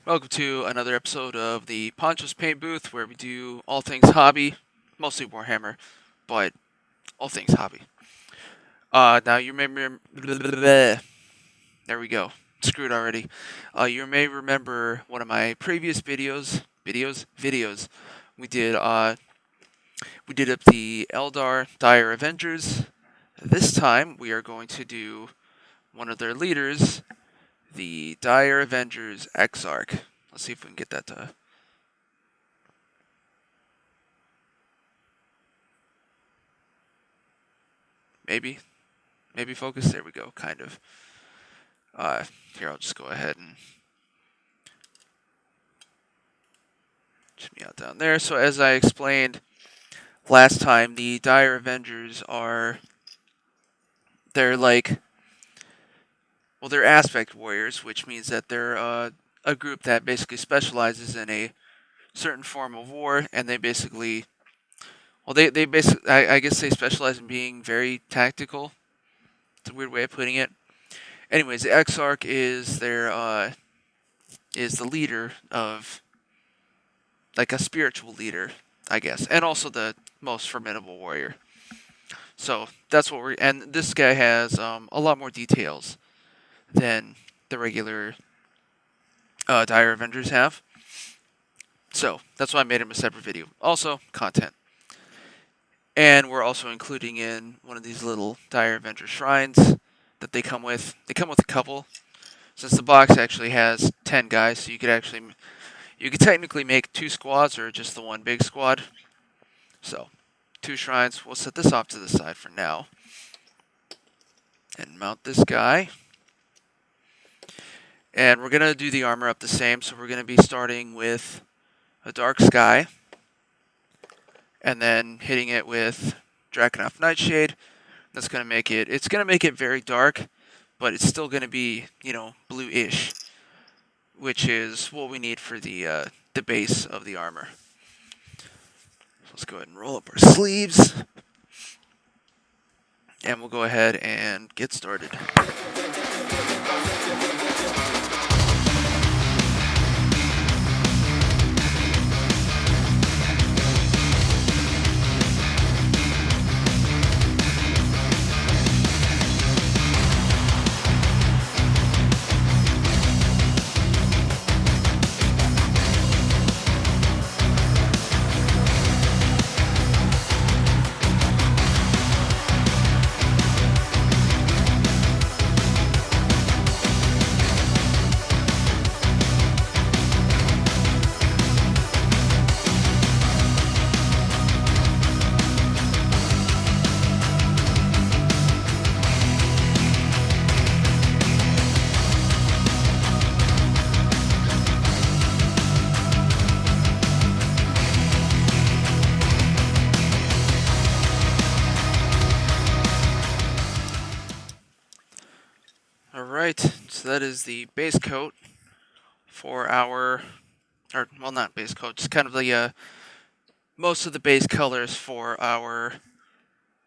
Welcome to another episode of the Poncho's Paint Booth, where we do all things hobby, mostly Warhammer, but all things hobby. Now you may there we go. Screwed already. You may remember one of my previous videos. We did up the Eldar Dire Avengers. This time we are going to do one of their leaders, the Dire Avengers Exarch. Let's see if we can get that to... Maybe focus. There we go, kind of. Here, I'll just go ahead and me out down there. So as I explained last time, the Dire Avengers they're aspect warriors, which means that they're a group that basically specializes in a certain form of war, and they basically, I guess they specialize in being very tactical. It's a weird way of putting it. Anyways, the Exarch is the leader of, like, a spiritual leader, I guess, and also the most formidable warrior. So that's what and this guy has a lot more details than the regular Dire Avengers have. So that's why I made him a separate video. Also, content. And we're also including in one of these little Dire Avenger shrines that they come with. They come with a couple. Since the box actually has 10 guys, so you could technically make 2 squads or just the one big squad. So, 2 shrines. We'll set this off to the side for now. And mount this guy. And we're going to do the armor up the same, so we're going to be starting with a dark sky. And then hitting it with Drakenhof Nightshade. That's going to make it, it's going to make it very dark, but it's still going to be, blue-ish, which is what we need for the base of the armor. So let's go ahead and roll up our sleeves, and we'll go ahead and get started. Alright, so that is the base coat for our, not base coat, just kind of the, most of the base colors for our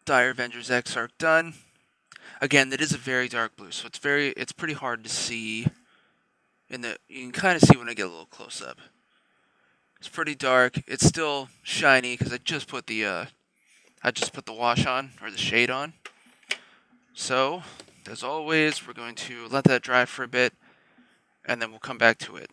Dire Avengers Exarch done. Again, that is a very dark blue, so it's pretty hard to see you can kind of see when I get a little close up. It's pretty dark. It's still shiny because I just put the wash on, or the shade on. So, as always, we're going to let that dry for a bit, and then we'll come back to it.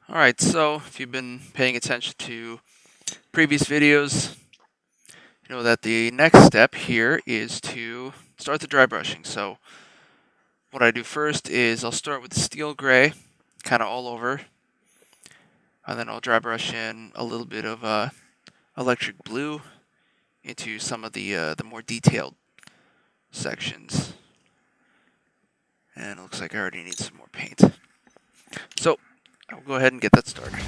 Alright, so if you've been paying attention to previous videos, you know that the next step here is to start the dry brushing. So what I do first is I'll start with the steel gray, kind of all over, and then I'll dry brush in a little bit of electric blue into some of the more detailed sections. And it looks like I already need some more paint. So I'll go ahead and get that started.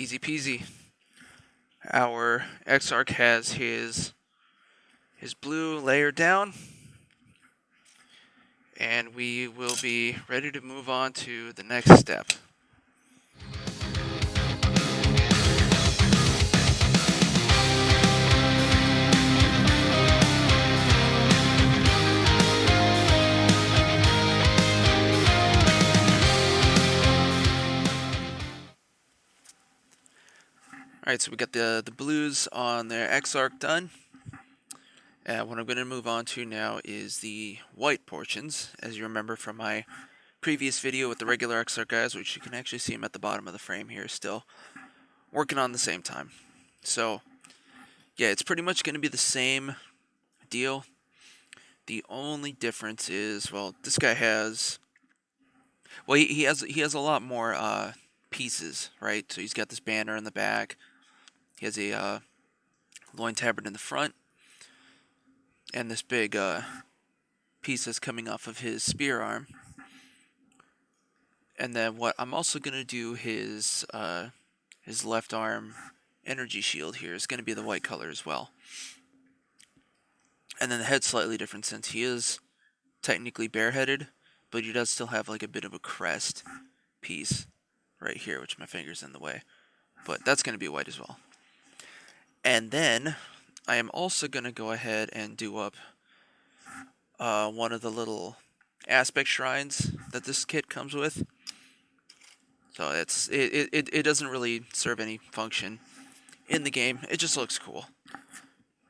Easy peasy. Our Exarch has his blue layer down, and we will be ready to move on to the next step. Alright, so we got the blues on their Exarch done. What I'm going to move on to now is the white portions. As you remember from my previous video with the regular Exarch guys, which you can actually see them at the bottom of the frame here still, working on the same time. So, yeah, it's pretty much going to be the same deal. The only difference is, well, this guy has, well, he has a lot more pieces, right? So he's got this banner in the back. He has a loin tabard in the front, and this big piece that's coming off of his spear arm. And then what I'm also going to do, his left arm energy shield here is going to be the white color as well. And then the head's slightly different since he is technically bareheaded, but he does still have like a bit of a crest piece right here, which my finger's in the way. But that's going to be white as well. And then I am also going to go ahead and do up one of the little aspect shrines that this kit comes with. So it doesn't really serve any function in the game. It just looks cool.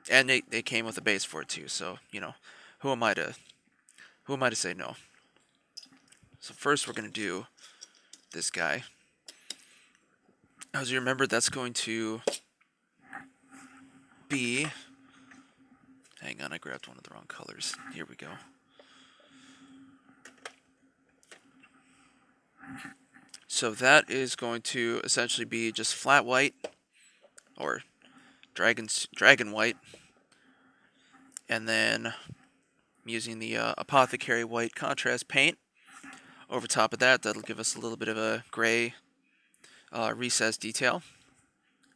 And they came with a base for it too, so you know, who am I to say no? So first we're gonna do this guy. As you remember, that's going to be, hang on, I grabbed one of the wrong colors. Here we go. So that is going to essentially be just flat white, or dragon white, and then I'm using the apothecary white contrast paint over top of that. That'll give us a little bit of a gray recessed detail.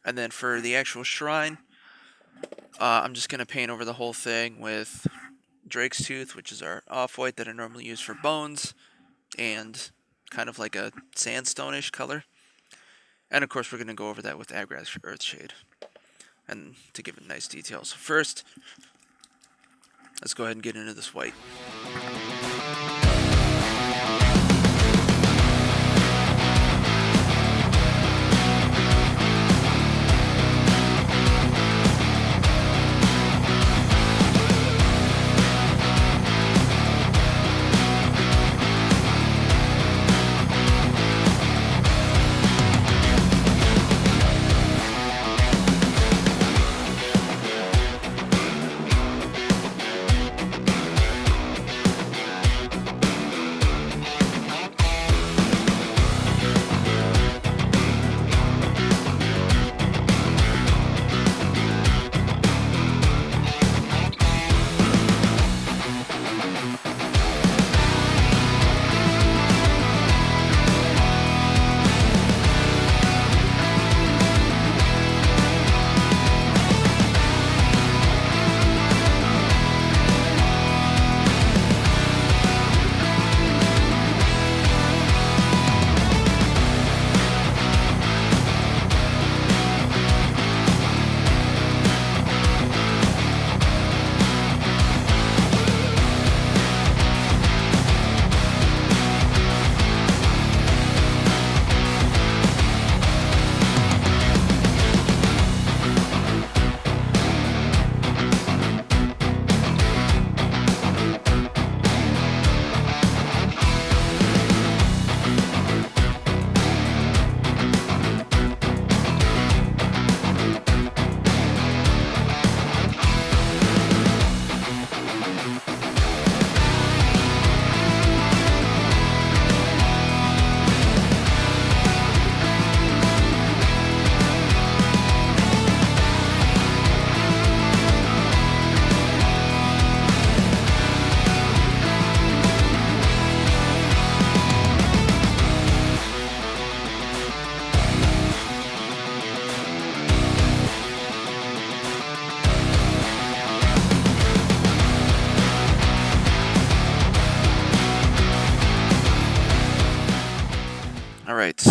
And then for the actual shrine, I'm just going to paint over the whole thing with Drake's Tooth, which is our off-white that I normally use for bones, and kind of like a sandstone-ish color. And of course we're going to go over that with Aggressive Earthshade, and to give it nice detail. So first, let's go ahead and get into this white.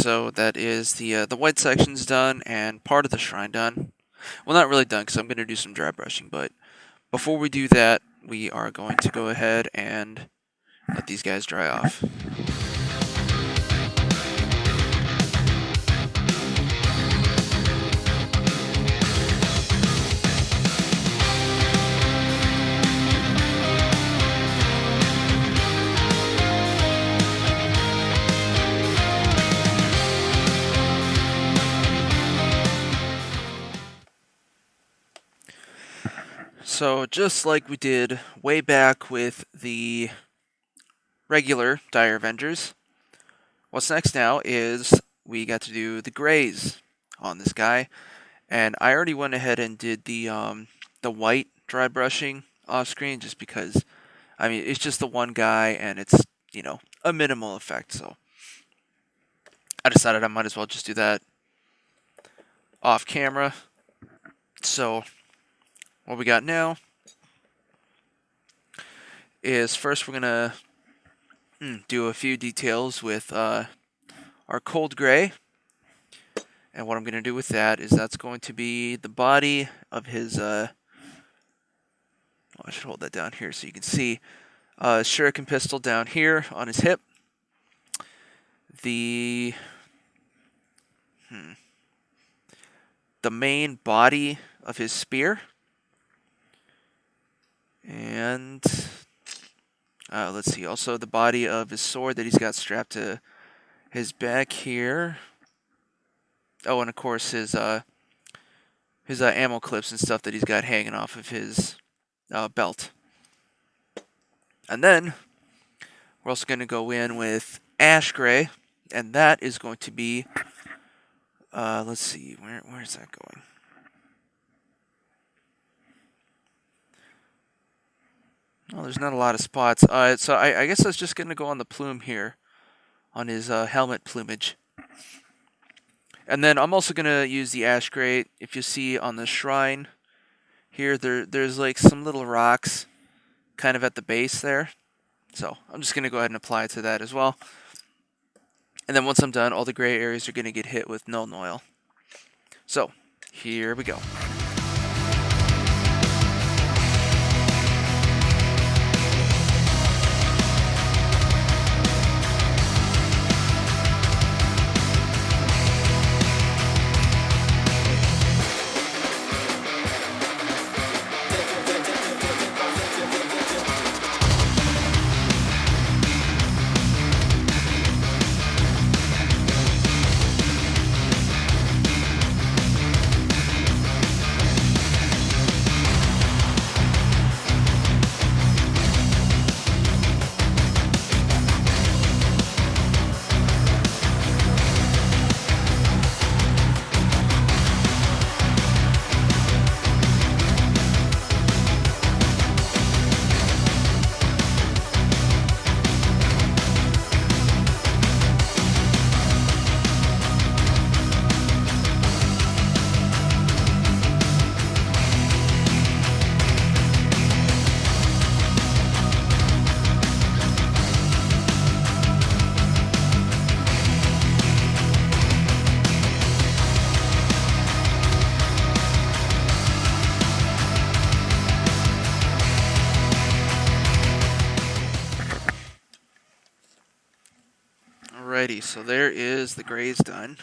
so that is the white section's done and part of the shrine done. Well, not really done because I'm going to do some dry brushing, but before we do that, we are going to go ahead and let these guys dry off. So just like we did way back with the regular Dire Avengers, what's next now is we got to do the grays on this guy, and I already went ahead and did the white dry brushing off screen just because, I mean, it's just the one guy and it's, you know, a minimal effect, so I decided I might as well just do that off camera. So what we got now is first we're going to do a few details with our cold gray. And what I'm going to do with that is that's going to be the body of his, I should hold that down here so you can see, shuriken pistol down here on his hip. The main body of his spear. And let's see, also the body of his sword that he's got strapped to his back here. Oh, and of course his ammo clips and stuff that he's got hanging off of his belt. And then we're also going to go in with ash gray, and that is going to be, let's see, where is that going? Oh, there's not a lot of spots. So I guess I was just going to go on the plume here, on his helmet plumage. And then I'm also going to use the ash gray. If you see on the shrine here, there's like some little rocks kind of at the base there. So I'm just going to go ahead and apply it to that as well. And then once I'm done, all the gray areas are going to get hit with null oil. So here we go. Alrighty, so there is the grays done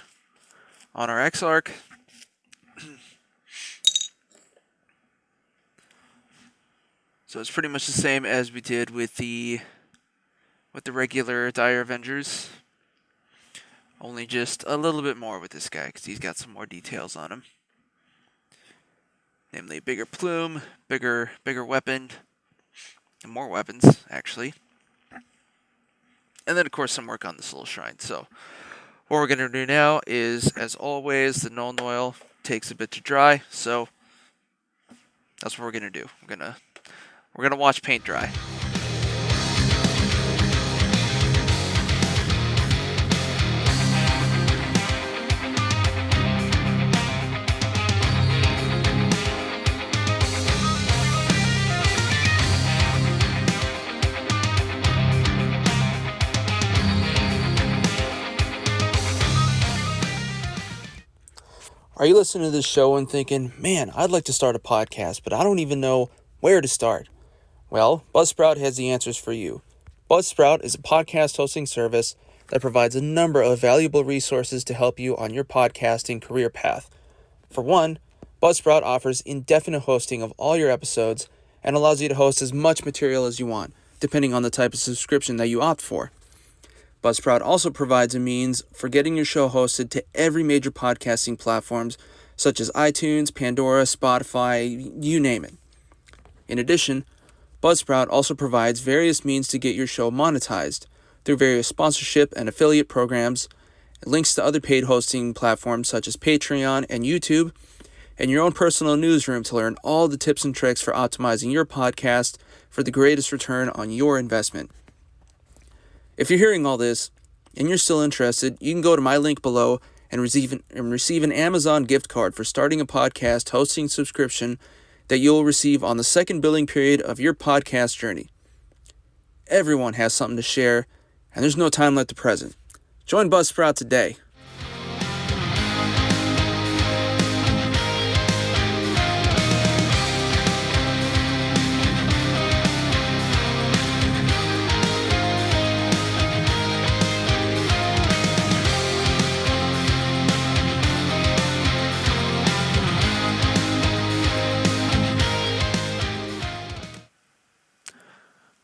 on our Exarch. So it's pretty much the same as we did with the regular Dire Avengers, only just a little bit more with this guy because he's got some more details on him. Namely, bigger plume, bigger weapon, and more weapons actually. And then, of course, some work on this little shrine. So, what we're going to do now is, as always, the null oil takes a bit to dry. So, that's what we're going to do. We're gonna watch paint dry. Are you listening to this show and thinking, man, I'd like to start a podcast, but I don't even know where to start? Well, Buzzsprout has the answers for you. Buzzsprout is a podcast hosting service that provides a number of valuable resources to help you on your podcasting career path. For one, Buzzsprout offers indefinite hosting of all your episodes and allows you to host as much material as you want, depending on the type of subscription that you opt for. Buzzsprout also provides a means for getting your show hosted to every major podcasting platforms such as iTunes, Pandora, Spotify, you name it. In addition, Buzzsprout also provides various means to get your show monetized through various sponsorship and affiliate programs, links to other paid hosting platforms such as Patreon and YouTube, and your own personal newsroom to learn all the tips and tricks for optimizing your podcast for the greatest return on your investment. If you're hearing all this and you're still interested, you can go to my link below and receive an Amazon gift card for starting a podcast hosting subscription that you'll receive on the second billing period of your podcast journey. Everyone has something to share, and there's no time like the present. Join Buzzsprout today.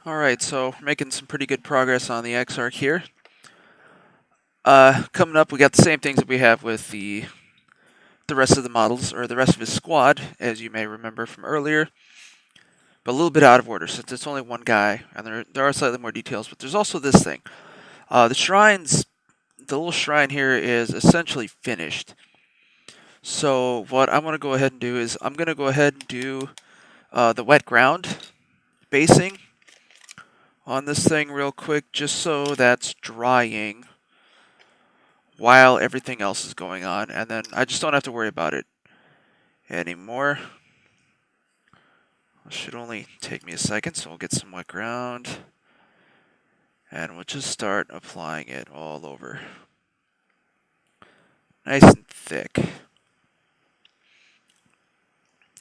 Alright, so we're making some pretty good progress on the Exarch here. Coming up, we got the same things that we have with the rest of the models, or the rest of his squad, as you may remember from earlier. But a little bit out of order, since it's only one guy, and there are slightly more details, but there's also this thing. The little shrine here is essentially finished. So what I want to go ahead and do is, I'm going to go ahead and do the wet ground basing on this thing real quick, just so that's drying while everything else is going on, and then I just don't have to worry about it anymore. It should only take me a second, so we'll get some wet ground, and we'll just start applying it all over. Nice and thick.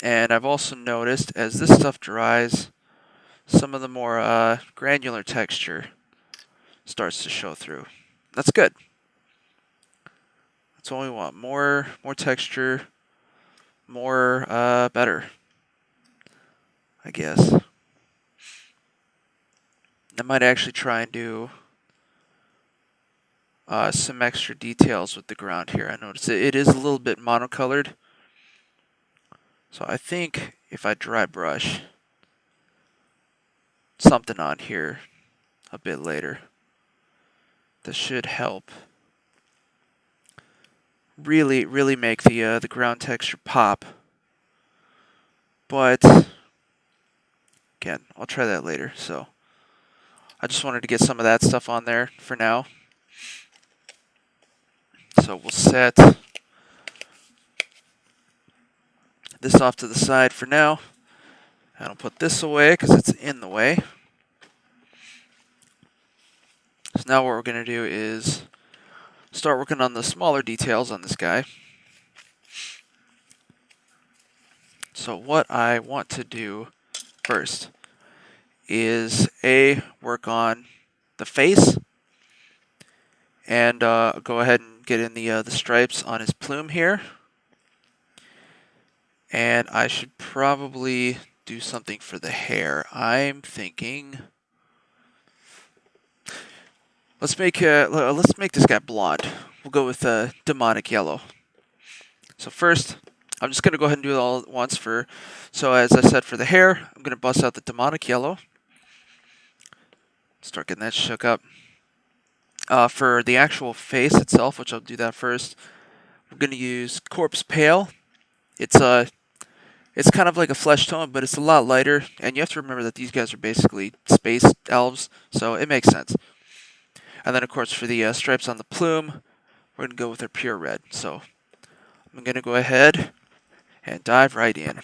And I've also noticed, as this stuff dries, some of the more granular texture starts to show through. That's good. That's what we want. More texture, more better, I guess. I might actually try and do some extra details with the ground here. I noticed it is a little bit monocolored. So I think if I dry brush something on here a bit later, this should help really make the ground texture pop. But again, I'll try that later. So I just wanted to get some of that stuff on there for now. So we'll set this off to the side for now. And I'll put this away because it's in the way. So now what we're going to do is start working on the smaller details on this guy. So what I want to do first is work on the face, and go ahead and get in the stripes on his plume here. And I should probably do something for the hair. I'm thinking, let's make this guy blonde. We'll go with demonic yellow. So first, I'm just gonna go ahead and do it all at once. So as I said, for the hair, I'm gonna bust out the demonic yellow. Start getting that shook up. For the actual face itself, which I'll do that first, we're gonna use corpse pale. It's kind of like a flesh tone, but it's a lot lighter, and you have to remember that these guys are basically space elves, so it makes sense. And then, of course, for the stripes on the plume, we're going to go with a pure red. So I'm going to go ahead and dive right in.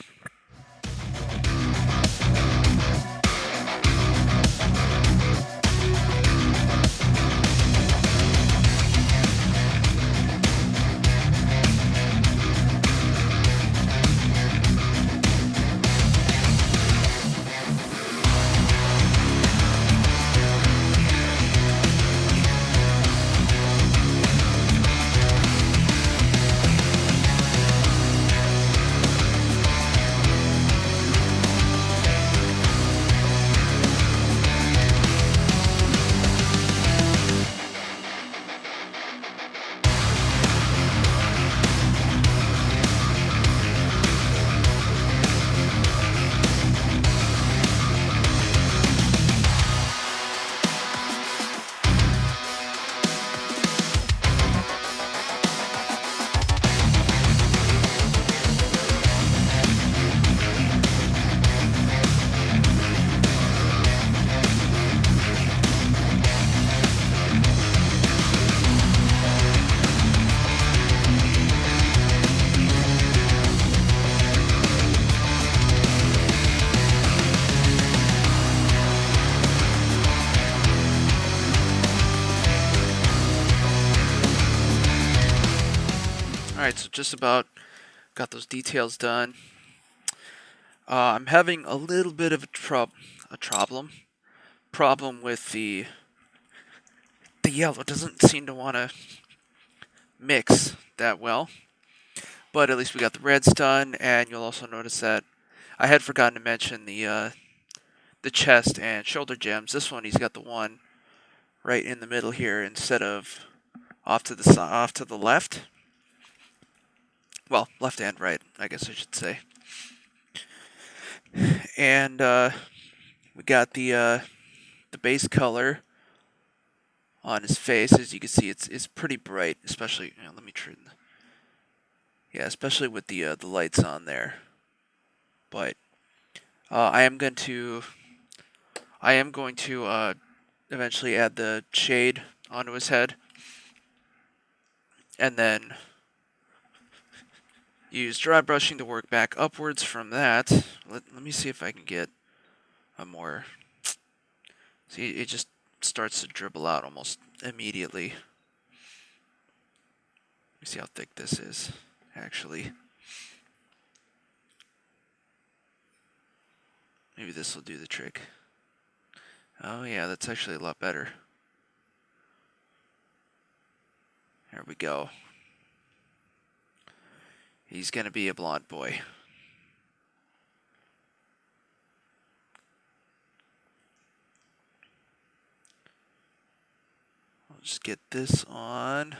Alright, so just about got those details done. I'm having a little bit of a problem with the yellow. It doesn't seem to want to mix that well. But at least we got the reds done, and you'll also notice that I had forgotten to mention the chest and shoulder gems. This one, he's got the one right in the middle here instead of off to the left. Well, left and right, I guess I should say. And we got the base color on his face. As you can see, it's pretty bright, especially. Let me turn. Yeah, especially with the lights on there. But I am going to eventually add the shade onto his head, and then use dry brushing to work back upwards from that. Let me see if I can get a more... See, it just starts to dribble out almost immediately. Let me see how thick this is, actually. Maybe this will do the trick. Oh yeah, that's actually a lot better. There we go. He's gonna be a blonde boy. I'll just get this on.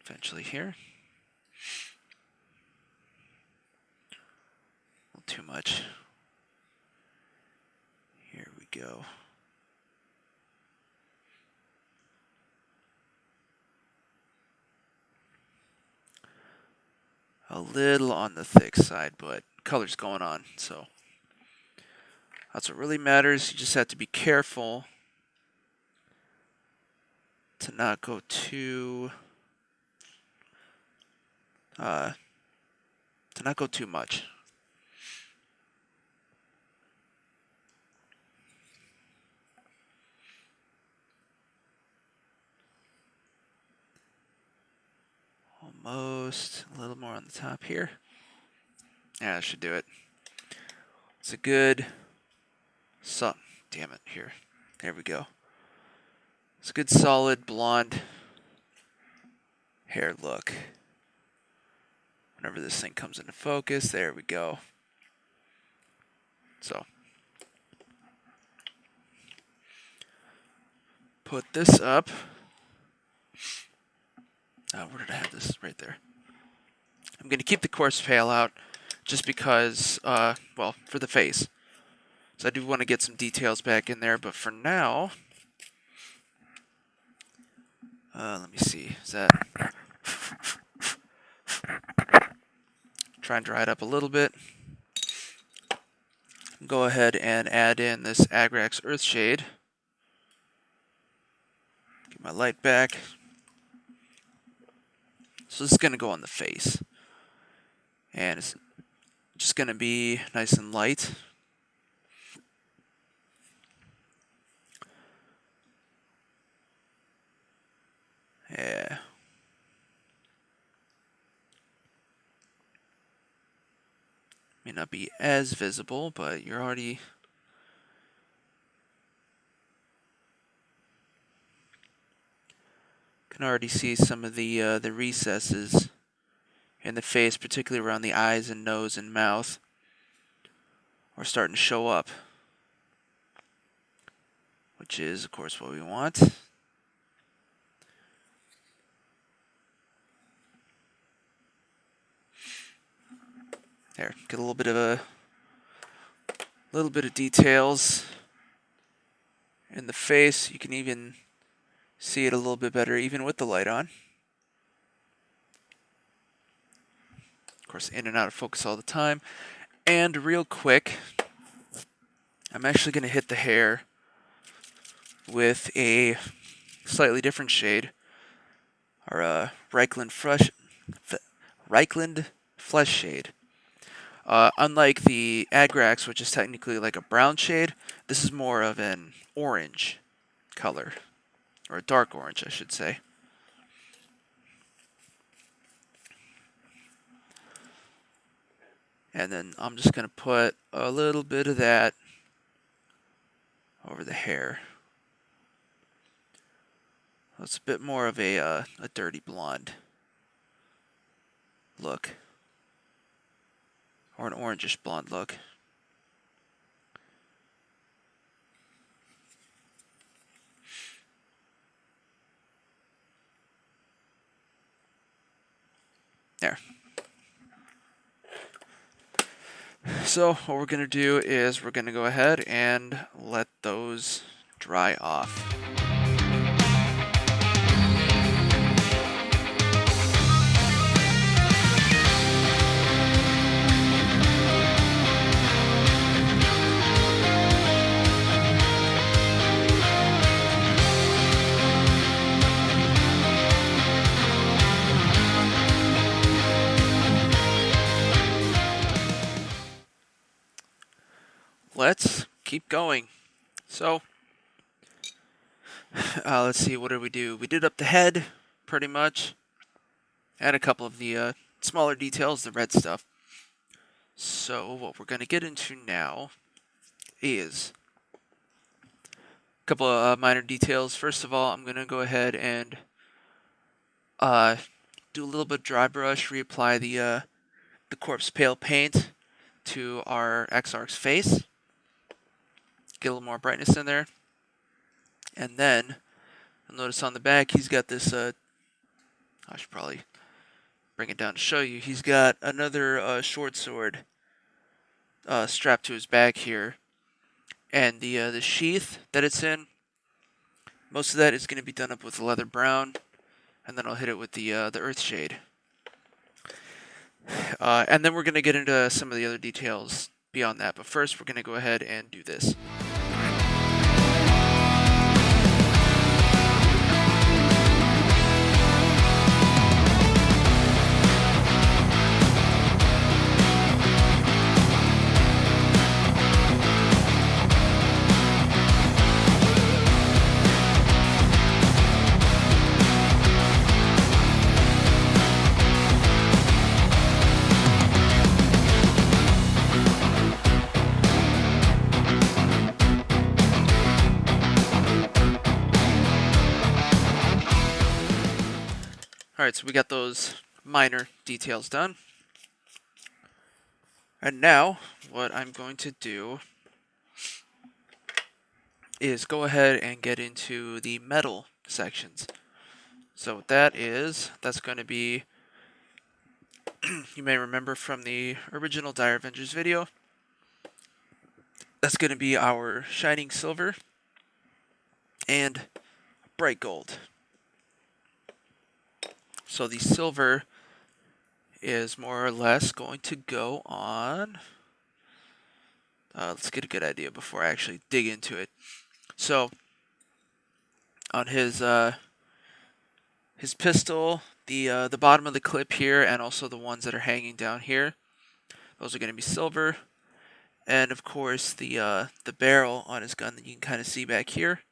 Eventually here. A little too much. Here we go. A little on the thick side, but color's going on, so that's what really matters. You just have to be careful to not go too much. Almost a little more on the top here. Yeah, that should do it. It's a good damn it, here. There we go. It's a good solid blonde hair look. Whenever this thing comes into focus, there we go. So put this up. Where did I have this? Right there. I'm going to keep the coarse pale out just because, well, for the face. So I do want to get some details back in there, but for now, let me see. Is that... Try and dry it up a little bit. Go ahead and add in this Agrax Earth Shade. Get my light back. So this is going to go on the face. And it's just going to be nice and light. Yeah. May not be as visible, but you're already... Can already see some of the recesses in the face, particularly around the eyes and nose and mouth, are starting to show up, which is, of course, what we want. There, get a little bit of details in the face. You can even see it a little bit better, even with the light on. Of course, in and out of focus all the time. And real quick, I'm actually going to hit the hair with a slightly different shade, our Reichland Flesh shade. Unlike the Agrax, which is technically like a brown shade, this is more of an orange color, or a dark orange, I should say. And then I'm just going to put a little bit of that over the hair. It's a bit more of a dirty blonde look. Or an orangish blonde look. There. So what we're going to do is we're going to go ahead and let those dry off. Let's keep going. So, let's see, what did we do? We did up the head, pretty much. And a couple of the smaller details, the red stuff. So, what we're going to get into now is a couple of minor details. First of all, I'm going to go ahead and do a little bit of dry brush, reapply the corpse pale paint to our Exarch's face. Get a little more brightness in there. And then, you'll notice on the back, he's got this, I should probably bring it down to show you. He's got another short sword strapped to his back here. And the sheath that it's in, most of that is going to be done up with leather brown. And then I'll hit it with the earth shade. And then we're going to get into some of the other details beyond that. But first, we're going to go ahead and do this. Alright, so we got those minor details done. And now, what I'm going to do is go ahead and get into the metal sections. So what that is, that's going to be, you may remember from the original Dire Avengers video, that's going to be our shining silver and bright gold. So the silver is more or less going to go on. Let's get a good idea before I actually dig into it. So on his pistol, the bottom of the clip here, and also the ones that are hanging down here, those are going to be silver. And of course the barrel on his gun that you can kind of see back here.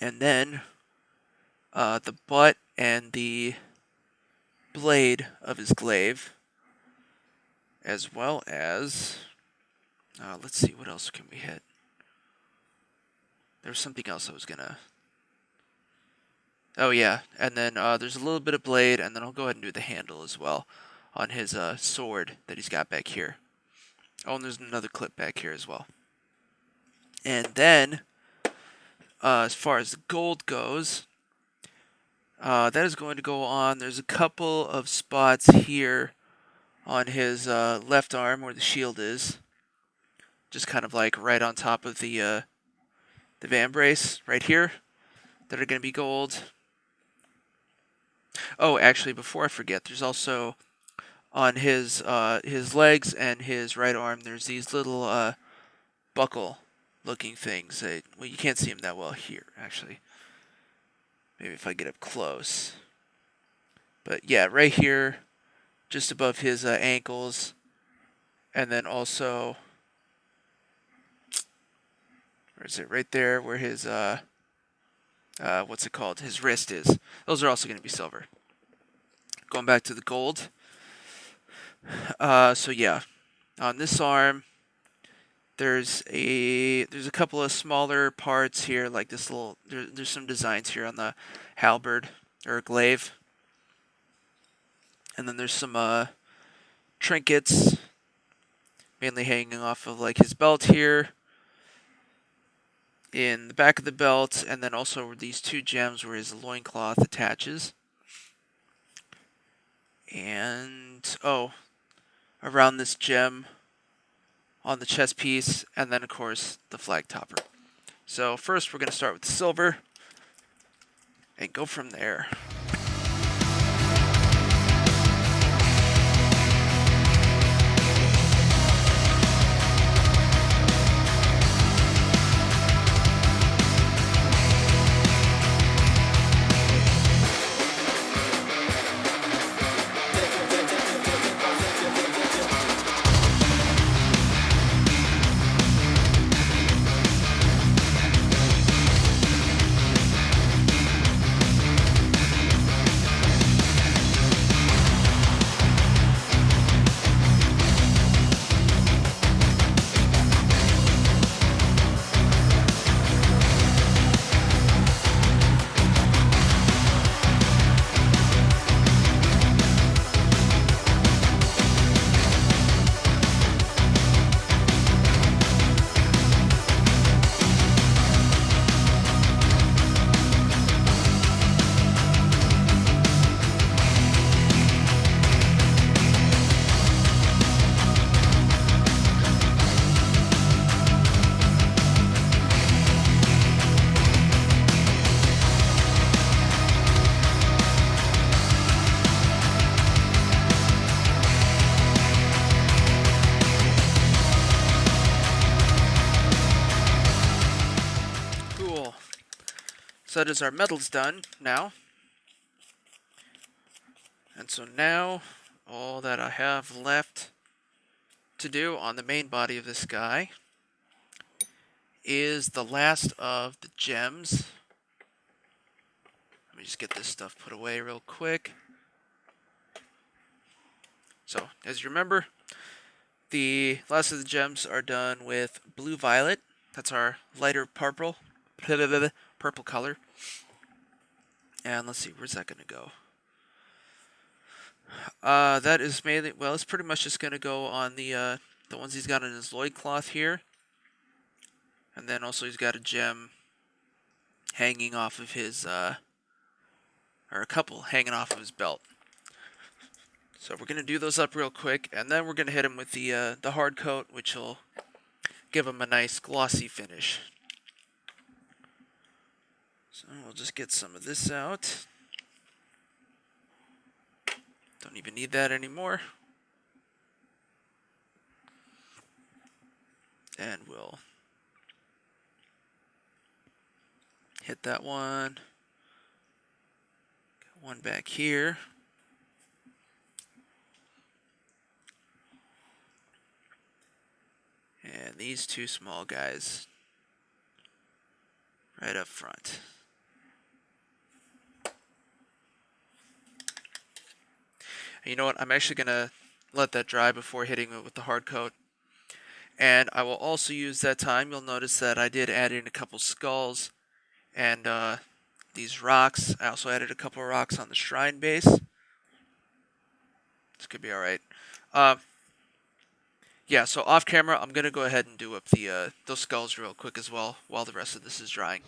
And then the butt and the blade of his glaive, as well as, let's see, what else can we hit? There was something else I was gonna, oh yeah, and then there's a little bit of blade, and then I'll go ahead and do the handle as well on his sword that he's got back here. Oh, and there's another clip back here as well. And then, as far as the gold goes, that is going to go on. There's a couple of spots here on his left arm where the shield is. Just kind of like right on top of the van brace right here that are going to be gold. Oh, actually, before I forget, there's also on his legs and his right arm, there's these little buckle-looking things. Well, you can't see them that well here, actually. Maybe if I get up close. But yeah, right here, just above his ankles. And then also, where is it? Right there where his, what's it called? His wrist is. Those are also going to be silver. Going back to the gold. So yeah, on this arm, there's a couple of smaller parts here, like this little. There's some designs here on the halberd or glaive, and then there's some trinkets, mainly hanging off of like his belt here, in the back of the belt, and then also these two gems where his loincloth attaches. And around this gem on the chest piece, and then of course the flag topper. So first we're going to start with the silver and go from there. So that is our medals done now. And so now, all that I have left to do on the main body of this guy is the last of the gems. Let me just get this stuff put away real quick. So, as you remember, the last of the gems are done with blue-violet. That's our lighter purple color. And let's see, where's that going to go? That is mainly, well, it's pretty much just going to go on the ones he's got in his loincloth here. And then also he's got a gem hanging off of his, or a couple hanging off of his belt. So we're going to do those up real quick, and then we're going to hit him with the hard coat, which will give him a nice glossy finish. So we'll just get some of this out. Don't even need that anymore. And we'll hit that one. Got one back here. And these two small guys right up front. And you know what? I'm actually going to let that dry before hitting it with the hard coat. And I will also use that time. You'll notice that I did add in a couple skulls and these rocks. I also added a couple of rocks on the shrine base. This could be alright. Yeah, so off camera, I'm going to go ahead and do up the those skulls real quick as well while the rest of this is drying.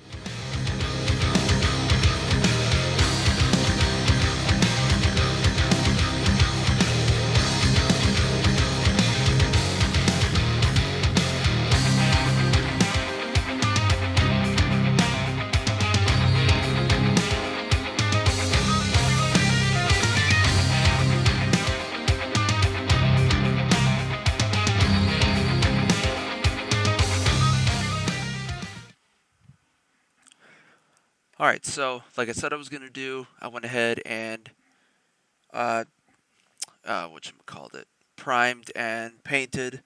Alright, so like I said I was going to do, I went ahead and primed and painted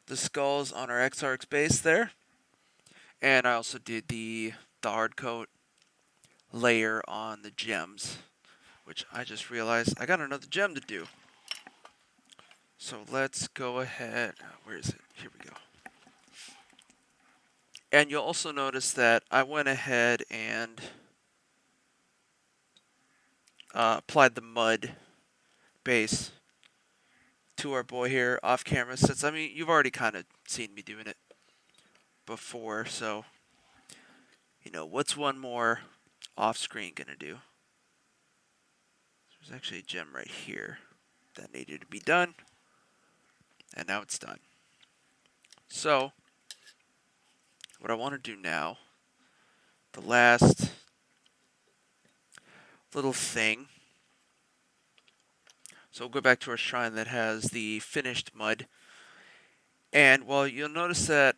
the skulls on our Exarch base there. And I also did the hard coat layer on the gems, which I just realized I got another gem to do. So let's go ahead. Where is it? Here we go. And you'll also notice that I went ahead and applied the mud base to our boy here off camera, since, I mean, you've already kind of seen me doing it before, so, you know, what's one more off screen gonna do? There's actually a gem right here that needed to be done, and now it's done. So, what I want to do now, the last little thing, so we'll go back to our shrine that has the finished mud, and well, you'll notice that,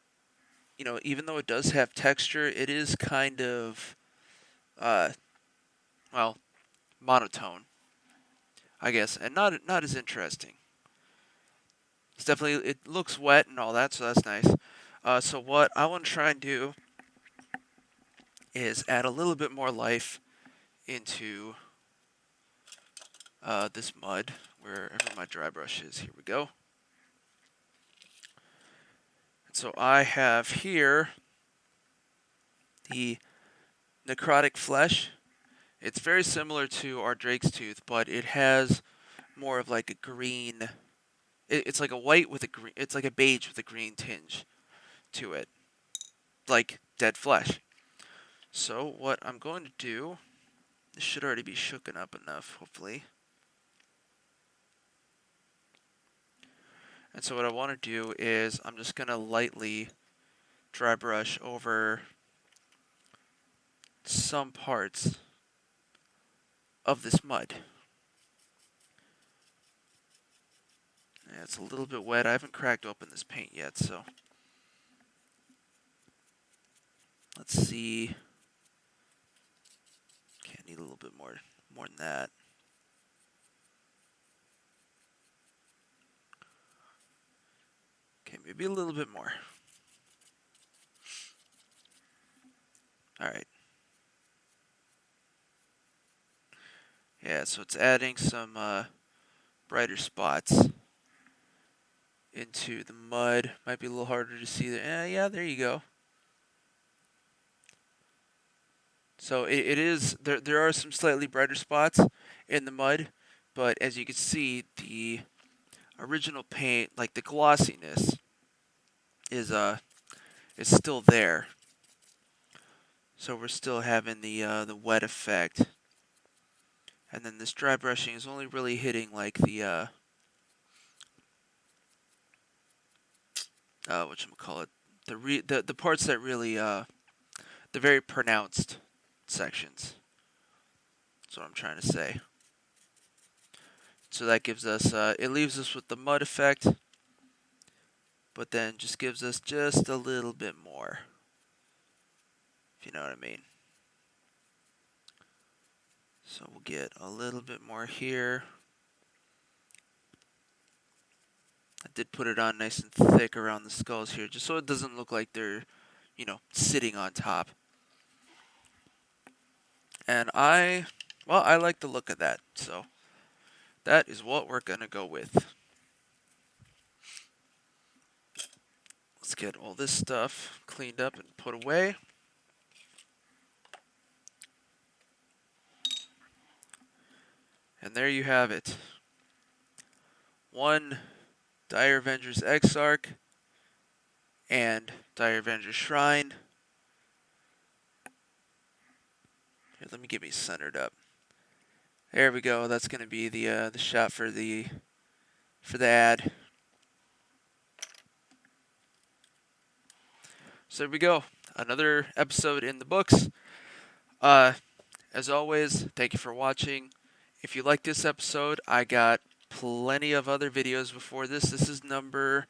you know, even though it does have texture, it is kind of, well, monotone, I guess, and not as interesting. It's definitely, it looks wet and all that, so that's nice. So what I want to try and do is add a little bit more life into this mud, wherever my dry brush is. Here we go. And so I have here the necrotic flesh. It's very similar to our Drake's Tooth, but it has more of like a green. It's like a white with a green. It's like a beige with a green tinge to it, like dead flesh. So what I'm going to do, this should already be shooken up enough, hopefully. And so what I want to do is I'm just going to lightly dry brush over some parts of this mud. Yeah, it's a little bit wet. I haven't cracked open this paint yet, so let's see. Okay, I need a little bit more than that. Okay, maybe a little bit more. Alright. Yeah, so it's adding some brighter spots into the mud. Might be a little harder to see there. Yeah, there you go. So it is, there are some slightly brighter spots in the mud, but as you can see, the original paint, like the glossiness, is still there. So we're still having the wet effect. And then this dry brushing is only really hitting like the whatchamacallit, the parts that really the very pronounced sections. That's what I'm trying to say. So that gives us it leaves us with the mud effect, but then just gives us just a little bit more, if you know what I mean. So we'll get a little bit more here. I did put it on nice and thick around the skulls here, just so it doesn't look like they're, you know, sitting on top. And I like the look of that, so that is what we're gonna go with. Let's get all this stuff cleaned up and put away. And there you have it. One Dire Avengers Exarch and Dire Avengers Shrine. Here, let me get me centered up. There we go. That's gonna be the shot for the ad. So there we go. Another episode in the books. As always, thank you for watching. If you like this episode, I got plenty of other videos before this. This is number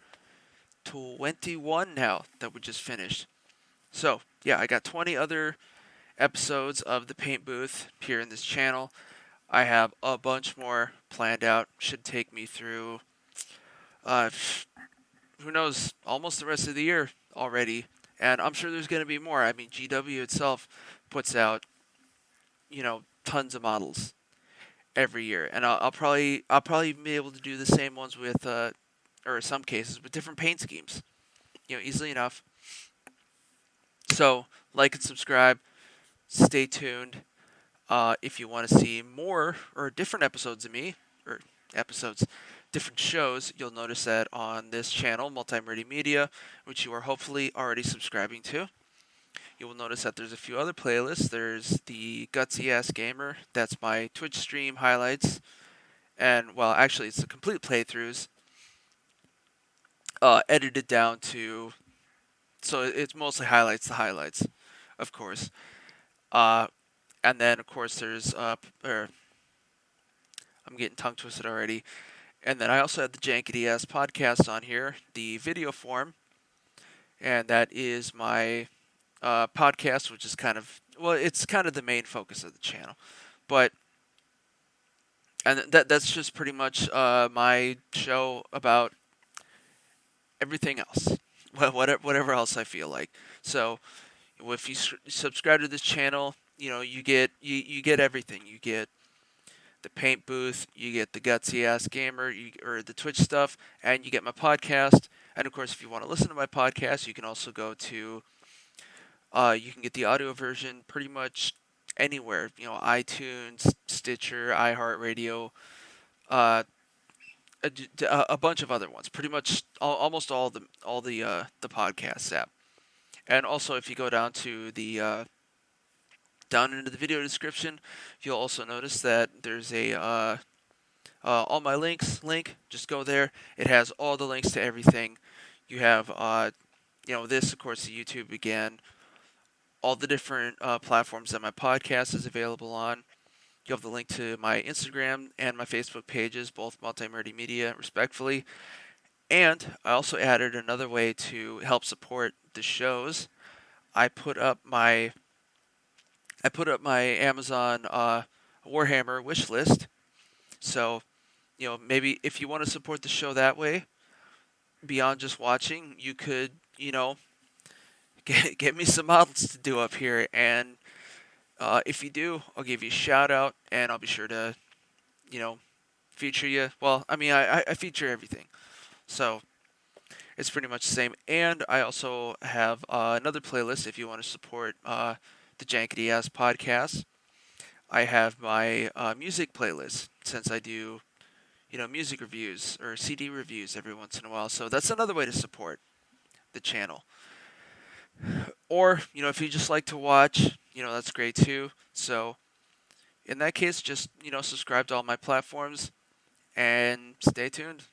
21 now that we just finished. So, yeah, I got 20 other episodes of the Paint Booth here in this channel. I have a bunch more planned out. Should take me through, who knows, almost the rest of the year already. And I'm sure there's going to be more. I mean, GW itself puts out, you know, tons of models every year, and I'll probably be able to do the same ones with or in some cases with different paint schemes, easily enough. So like and subscribe, stay tuned. If you want to see more or different episodes of me, or episodes, different shows, you'll notice that on this channel, Multi-Murdy Media, which you are hopefully already subscribing to. You will notice that there's a few other playlists. There's the Gutsy Ass Gamer, that's my Twitch stream highlights, and well, actually, it's the complete playthroughs, edited down to, so it's mostly highlights, of course. And then, of course, there's I'm getting tongue twisted already. And then I also have the Jankety Ass podcast on here, the video form, and that is my podcast, which is kind of, well, it's kind of the main focus of the channel, but and that's just pretty much my show about everything else, whatever else I feel like. So if you subscribe to this channel, you get you get everything. You get the paint booth, you get the Gutsy Ass Gamer, or the Twitch stuff, and you get my podcast. And of course, if you want to listen to my podcast, you can also go to you can get the audio version pretty much anywhere. iTunes, Stitcher, iHeartRadio, uh, a bunch of other ones. Pretty much almost all the podcast app. And also, if you go down to the down into the video description, you'll also notice that there's a all my links link. Just go there. It has all the links to everything. You have this, of course, the YouTube again. All the different platforms that my podcast is available on. You have the link to my Instagram and my Facebook pages, both Multi-Murdy Media, respectfully. And I also added another way to help support the shows. I put up my Amazon Warhammer wish list. So, maybe if you want to support the show that way, beyond just watching, you could, get me some models to do up here. And if you do, I'll give you a shout out, and I'll be sure to, feature you. Well, I mean, I feature everything. So it's pretty much the same. And I also have another playlist if you want to support the Jankety Ass podcast. I have my music playlist, since I do, music reviews or CD reviews every once in a while. So that's another way to support the channel. Or, if you just like to watch, that's great too. So in that case, just, subscribe to all my platforms and stay tuned.